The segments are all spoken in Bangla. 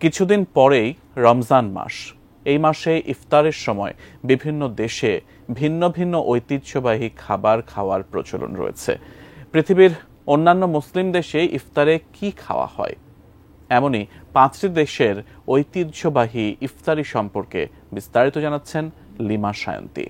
কিছুদিন পরেই রমজান মাস। এই মাসে ইফতারের সময় বিভিন্ন দেশে ভিন্ন ভিন্ন ঐতিহ্যবাহী খাবার খাওয়ার প্রচলন রয়েছে। পৃথিবীর অন্যান্য মুসলিম দেশে ইফতারে কি খাওয়া হয়, এমনই 5টি দেশের ঐতিহ্যবাহী ইফতারি সম্পর্কে বিস্তারিত জানাচ্ছেন লিমা সায়ন্তী।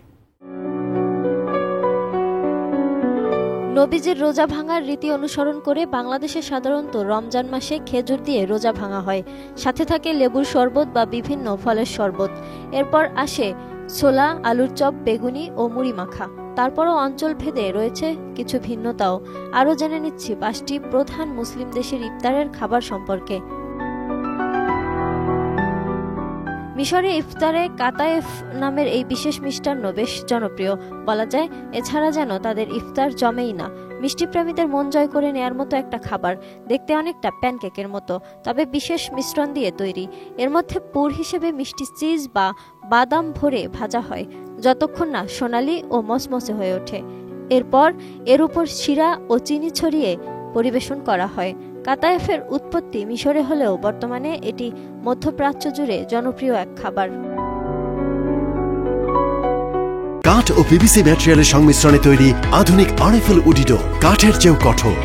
নবীজির রোজা ভাঙার রীতি অনুসরণ করে বাংলাদেশে সাধারণত রমজান মাসে খেজুর দিয়ে রোজা ভাঙা হয়, সাথে থাকে লেবুর শরবত বা বিভিন্ন ফলের শরবত। এরপর আসে ছোলা, আলুর চপ, বেগুনি ও মুড়ি মাখা। তারপরও অঞ্চল ভেদে রয়েছে কিছু ভিন্নতাও। আরও জেনে নিচ্ছি 5টি প্রধান মুসলিম দেশের ইফতারের খাবার সম্পর্কে। মিশরে ইফতারে কাতায়েফ নামের এই বিশেষ মিষ্টান্ন বেশ জনপ্রিয়। বলা যায় এছাড়া যেন তাদের ইফতার জমেই না। মিষ্টি প্রেমীদের মন জয় করে নেয়ার মতো একটা খাবার, দেখতে অনেকটা প্যানকেকের মতো, তবে বিশেষ মিশ্রণ দিয়ে তৈরি। এর মধ্যে পুর হিসেবে মিষ্টি চিজ বা বাদাম ভরে ভাজা হয়, যতক্ষণ না সোনালি ও মচমচে হয়ে ওঠে। এরপর এর উপর শিরা ও চিনি ছড়িয়ে পরিবেশন করা হয়। কাতায়েফের উৎপত্তি মিশরে হলেও বর্তমানে এটি মধ্যপ্রাচ্য জুড়ে জনপ্রিয় এক খাবার। কাঠ ও পিভিসি ম্যাটেরিয়ালের সংমিশ্রণে তৈরি আধুনিক আরএফএল উডিডো, কাঠের চেয়েও কঠোর।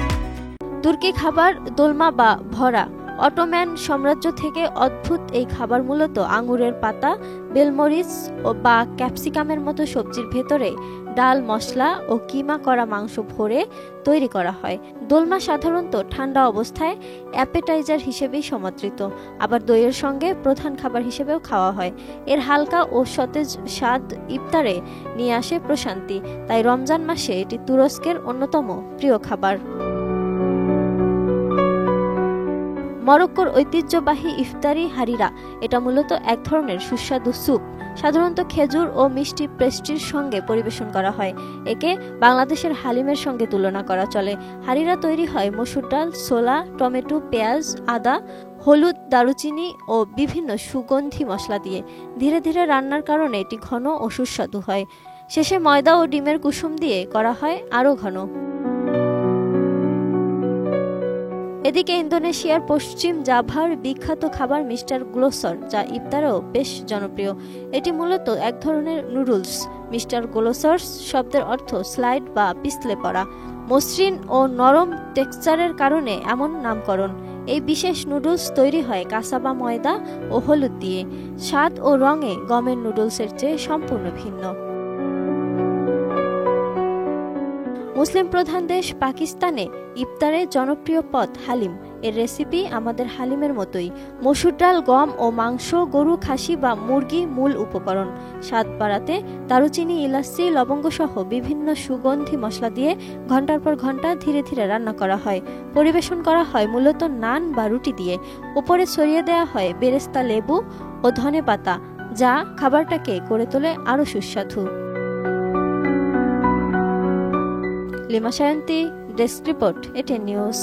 তুর্কি খাবার দোলমা বা ভরা। অটোম্যান সাম্রাজ্য থেকে অদ্ভুত এই খাবার মূলত আঙুরের পাতা, বেলমরিচ বা ক্যাপসিকামের মতো সবজির ভেতরে ডাল, মশলা ও কিমা করা মাংস ভরে তৈরি করা হয়। দোলমা সাধারণত ঠান্ডা অবস্থায় অ্যাপেটাইজার হিসেবেই সমাদৃত, আবার দইয়ের সঙ্গে প্রধান খাবার হিসেবেও খাওয়া হয়। এর হালকা ও সতেজ স্বাদ ইফতারে নিয়ে আসে প্রশান্তি, তাই রমজান মাসে এটি তুরস্কের অন্যতম প্রিয় খাবার। মরক্কোর ঐতিহ্যবাহী ইফতারি হারিরা। এটা মূলত এক ধরনের সুস্বাদু স্যুপ, সাধারণত খেজুর ও মিষ্টি পেস্ট্রির সঙ্গে পরিবেশন করা হয়। একে বাংলাদেশের হালিমের সঙ্গে তুলনা করা চলে। হারিরা তৈরি হয় মসুর ডাল, ছোলা, টমেটো, পেঁয়াজ, আদা, হলুদ, দারুচিনি ও বিভিন্ন সুগন্ধি মশলা দিয়ে। ধীরে ধীরে রান্নার কারণে এটি ঘন ও সুস্বাদু হয়। শেষে ময়দা ও ডিমের কুসুম দিয়ে করা হয় আরও ঘন। এদিকে ইন্দোনেশিয়ার পশ্চিম জাভার বিখ্যাত খাবার মিস্টার গ্লোসর, যা ইফতারেও বেশ জনপ্রিয়। এটি মূলত এক ধরনের নুডলস। মিস্টার গ্লোসার্স শব্দের অর্থ স্লাইড বা পিছলে পড়া। মসৃণ ও নরম টেক্সচারের কারণে এমন নামকরণ। এই বিশেষ নুডলস তৈরি হয় কাসাবা ময়দা ও হলুদ দিয়ে। স্বাদ ও রঙে গমের নুডলসের চেয়ে সম্পূর্ণ ভিন্ন। মুসলিম প্রধান দেশ পাকিস্তানে ইফতারে জনপ্রিয় পদ হালিম। এর রেসিপি আমাদের হালিমের মতোই। মসুর ডাল, গম ও মাংস, গরু, খাসি বা মুরগি মূল উপকরণ। স্বাদ বাড়াতে দারুচিনি, ইলাচি, লবঙ্গ সহ বিভিন্ন সুগন্ধি মশলা দিয়ে ঘন্টার পর ঘন্টা ধীরে ধীরে রান্না করা হয়। পরিবেশন করা হয় মূলত নান বা রুটি দিয়ে। উপরে ছড়িয়ে দেওয়া হয় বেরেস্তা, লেবু ও ধনেপাতা, যা খাবারটাকে করে তোলে আরও সুস্বাদু। Lima Sayanti, desk report, ATN news.